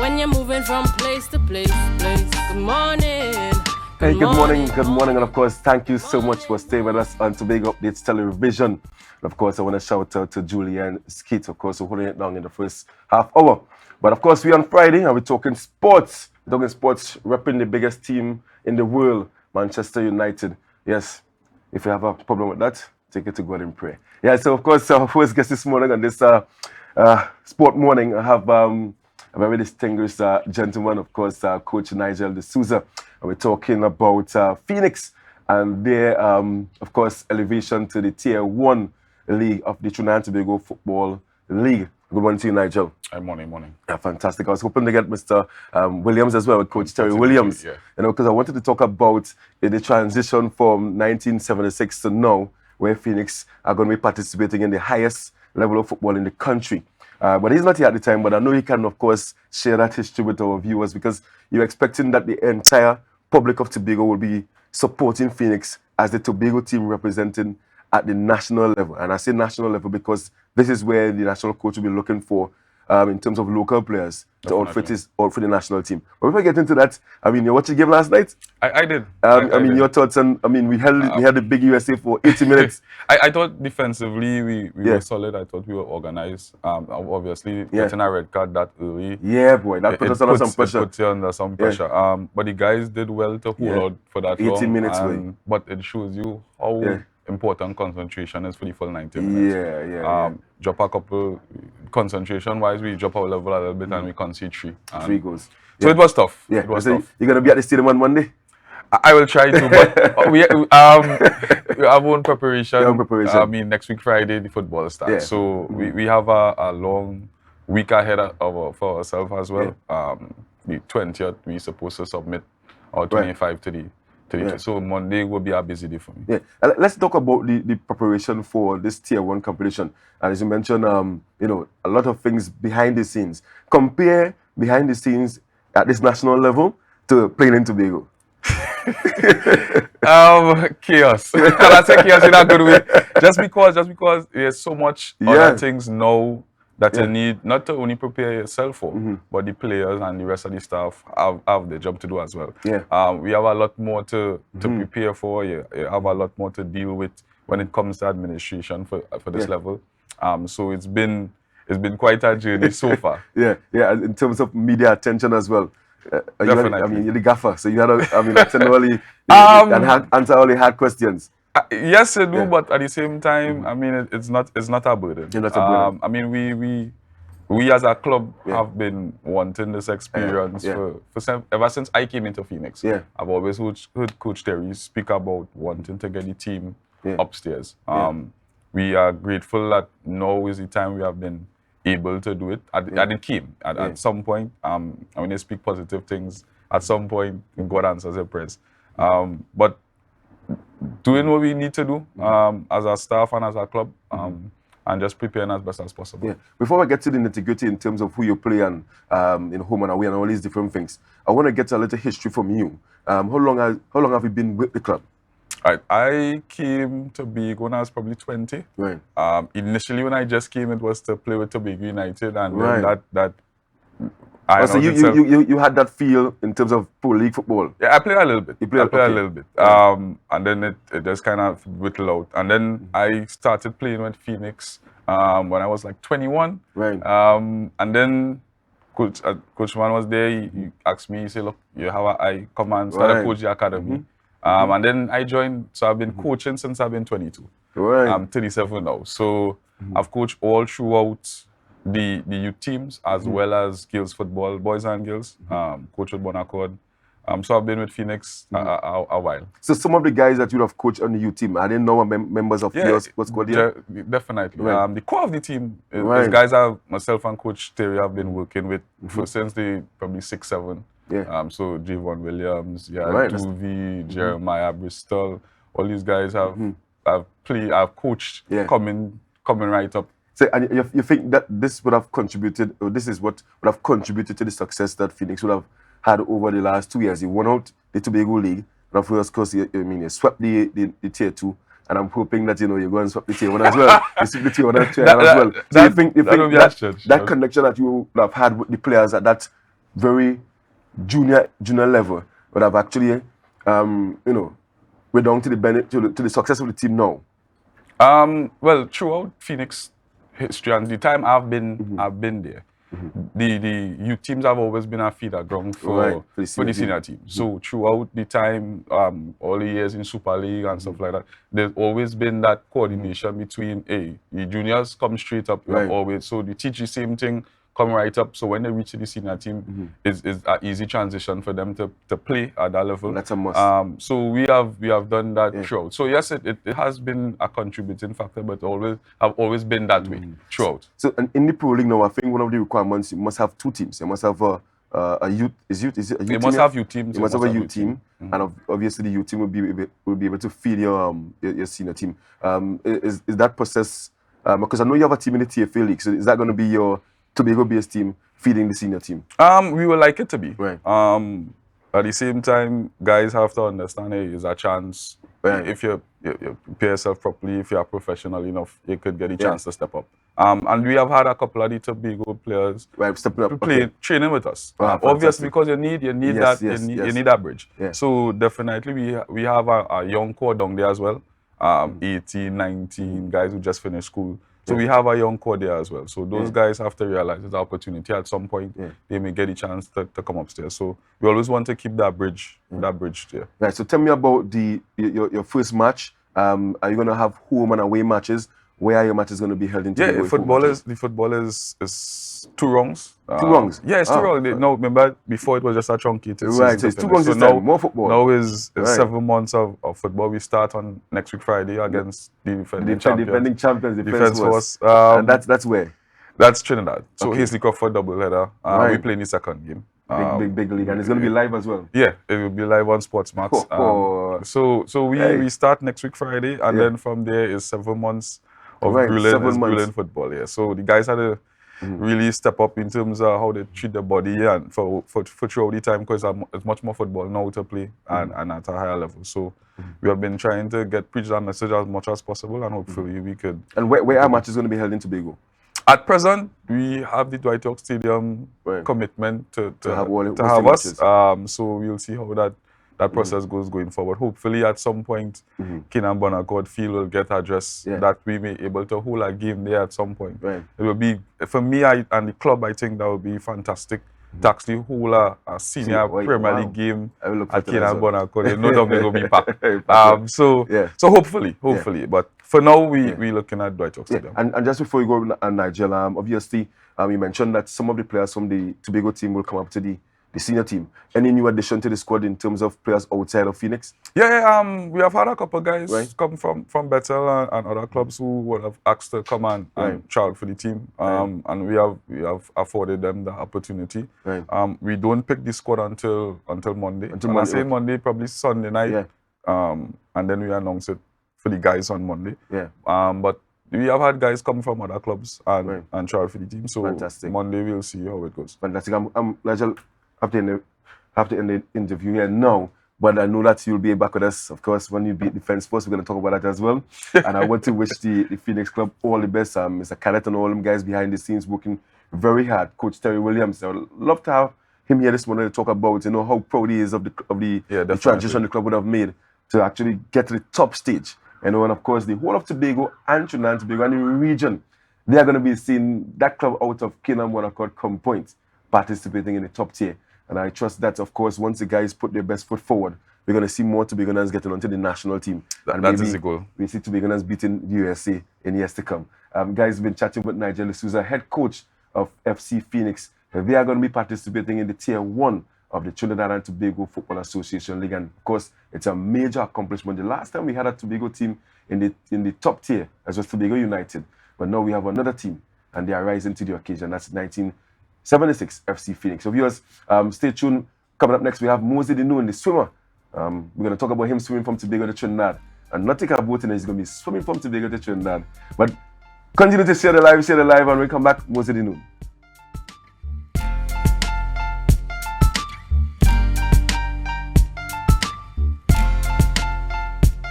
when you're moving from place to place. Good morning. Hey, good morning, and of course, thank you so much for staying with us on Tobago Updates Television. And of course, I want to shout out to Julian Skeet, of course, for holding it down in the first half hour. But of course, we're on Friday and we're talking sports. We're talking sports, repping the biggest team in the world, Manchester United. Yes, if you have a problem with that, take it to God in prayer. Yeah, so of course, our first guest this morning on this sport morning, I have a very distinguished gentleman, of course, Coach Nigel De Souza. And we're talking about Phoenix and their, of course, elevation to the Tier 1 League of the Trinidad and Tobago Football League. Good morning to you, Nigel. Morning. Yeah, fantastic. I was hoping to get Mr. Williams as well, Coach Terry Williams. Yeah. You know, because I wanted to talk about the transition from 1976 to now, where Phoenix are going to be participating in the highest level of football in the country. But he's not here at the time, but I know he can, of course, share that history with our viewers because you're expecting that the entire public of Tobago will be supporting Phoenix as the Tobago team representing at the national level. And I say national level because this is where the national coach will be looking for in terms of local players to outfit the national team. But before we get into that, I mean, you watched the game last night? I did. I mean, your thoughts on, I mean, we held the big USA for 80 minutes. I thought defensively we were solid. I thought we were organized. Obviously, getting a red card that early. Yeah, boy, that put us under some pressure. It puts you under some pressure. But the guys did well to hold out for that 80 minutes. But it shows you how important concentration is for the full 90 minutes. Drop a couple, concentration-wise, we drop our level a little bit and we concede three goals. So it was tough. Yeah. It was tough. You're going to be at the stadium on Monday? I will try to, but we have our own preparation. I mean, next week, Friday, the football starts. Yeah. So we have a long week ahead for ourselves as well. The 20th, we're supposed to submit our 25 to the so Monday will be a busy day for me. Yeah. Let's talk about the preparation for this Tier 1 competition. And as you mentioned, you know, a lot of things behind the scenes. Compare behind the scenes at this national level to playing in Tobago. Chaos. Can I say chaos in a good way? Just because there's so much other things now that you need not to only prepare yourself for, but the players and the rest of the staff have the job to do as well. Yeah. We have a lot more to prepare for. You have a lot more to deal with when it comes to administration for this level. So it's been quite a journey so far. Yeah. In terms of media attention as well. Definitely. I mean, you're the gaffer, so you had to, answer all the hard questions. Yes, I do, but at the same time, I mean, it's not a burden. It's not a burden. I mean, we as a club have been wanting this experience ever since I came into Phoenix. Yeah. I've always heard Coach Terry speak about wanting to get the team upstairs. We are grateful that now is the time we have been able to do it. And it came at some point. And when they speak positive things, at some point, God answers your prayers. But doing what we need to do as a staff and as a club, and just preparing as best as possible. Yeah. Before I get to the nitty-gritty in terms of who you play and in home and away and all these different things, I want to get a little history from you. How long have you been with the club? Right. I came to Tobago when I was probably 20. Right. Initially, when I just came, it was to play with Tobago United, and right. then so you had that feel in terms of pro league football? Yeah, I played a little bit. You played a little bit. And then it just kind of whittled out. And then I started playing with Phoenix when I was like 21. Right. And then Coach Man was there. He asked me, he said, look, you have I come and start to coach the academy. And then I joined, so I've been coaching since I've been 22. Right. I'm 37 now. So I've coached all throughout the youth teams as well as girls football, boys and girls, coach with Bonaccord. So I've been with Phoenix a while. So some of the guys that you have coached on the youth team, are they now members of yours? What's called here? Definitely. Right. The core of the team is guys myself and Coach Terry have been working with since they probably 6, 7. Yeah. So Javon Williams, Duvi, Jeremiah Bristol, all these guys have coached coming right up. So, and you think that this would have contributed, or this is what would have contributed to the success that Phoenix would have had over the last 2 years? You won out the Tobago League, and of course, you swept the Tier 2, and I'm hoping that, you go and swap the Tier 1 as well. You sweep the Tier 1 and Tier 1 as well. So you think that connection that you have had with the players at that very junior level, but have actually, we're down to the benefit to the success of the team now? Well, throughout Phoenix history and the time I've been there, the youth teams have always been a feeder ground for the senior team. So throughout the time, all the years in Super League and stuff like that, there's always been that coordination between the juniors come straight up, you have always, so they teach the same thing, come right up. So when they reach the senior team, it's an easy transition for them to play at that level. That's a must. So we have done that throughout. So yes, it has been a contributing factor, but have always been that way throughout. So in the pro league now, I think one of the requirements, you must have two teams. You must have a youth. Is it a youth team? You must have youth teams. You must have a youth team, and obviously the youth team will be able to feed your senior team. Is that process? Because I know you have a team in the TFA league. So is that going to be your Tobago-based team feeding the senior team? We would like it to be. Right. At the same time, guys have to understand it's a chance. If you prepare yourself properly, if you are professional enough, you could get a chance to step up. And we have had a couple of the Tobago players stepping up, training with us. Obviously, because you need that bridge. Yeah. So definitely we have a young core down there as well. 18, 19 guys who just finished school. So we have a young core there as well. So those guys have to realize there's an opportunity at some point. They may get a chance to come upstairs. So we always want to keep that bridge there. Right. So tell me about your first match. Are you going to have home and away matches? Where are your matches going to be held in? The football is 2 rounds. 2 rounds? Yeah, it's 2 rounds. No, remember before it was just a truncated season. Right, so it's 2 rounds this now, time, more football. Now is 7 months of football. We start on next week Friday against the defending champions. Defense Force. And that's where? That's Trinidad. So Hazley Crawford doubleheader. We play in the second game. Big league, and it's going to be live as well. Yeah, it will be live on Sportsmax. So we start next week Friday, and then from there is 7 months of grueling football. Yeah, so the guys had to really step up in terms of how they treat their body and for throughout the time, because it's much more football now to play and at a higher level. So we have been trying to preach that message as much as possible, and hopefully we could. And where our match is going to be held in Tobago? At present, we have the Dwight York Stadium commitment to have us. So we'll see how that process goes going forward. Hopefully, at some point, Keenan Bonaccord Field will get addressed that we may be able to hold a game there at some point. It will be, for me and the club, I think that would be fantastic to actually hold a senior Premier League game at Keenan Bonaccord. You know that they're going to be packed. So hopefully. But for now, we're looking at Dwight York Stadium. And just before you go, Nigel, obviously, you mentioned that some of the players from the Tobago team will come up to the senior team. Any new addition to the squad in terms of players outside of Phoenix? Yeah, we have had a couple of guys come from Bethel and other clubs who would have asked to come and try out for the team. And we have afforded them the opportunity. We don't pick the squad until Monday. I say Monday, probably Sunday night. And then we announce it for the guys on Monday. But we have had guys come from other clubs and try out for the team. So Monday we'll see how it goes. Fantastic. Nigel, have to end the interview here now, but I know that you'll be back with us, of course, when you beat Defense Force. We're going to talk about that as well. And I want to wish the Phoenix Club all the best. Mr. Cadet and all them guys behind the scenes working very hard. Coach Terry Williams, I would love to have him here this morning to talk about, how proud he is of the transition the club would have made to actually get to the top stage. And of course, the whole of Tobago and Trinidad and Tobago and the region, they are going to be seeing that club out of Keenan Bonaccord come points, participating in the top tier. And I trust that, of course, once the guys put their best foot forward, we're going to see more Tobagoans getting onto the national team. That is the goal. We see Tobagoans beating the USA in years to come. Guys, been chatting with Nigel De Souza, head coach of FC Phoenix. They are going to be participating in the Tier 1 of the Trinidad and Tobago Football Association League. And, of course, it's a major accomplishment. The last time we had a Tobago team in the top tier, as was Tobago United. But now we have another team, and they are rising to the occasion. That's 1976 FC Phoenix. So viewers, stay tuned. Coming up next, we have Mosey De Souza, the swimmer. We're going to talk about him swimming from Tobago to Trinidad. And not take a boat in it, he's going to be swimming from Tobago to Trinidad. But continue to share the live, and when we come back, Mosey De Souza.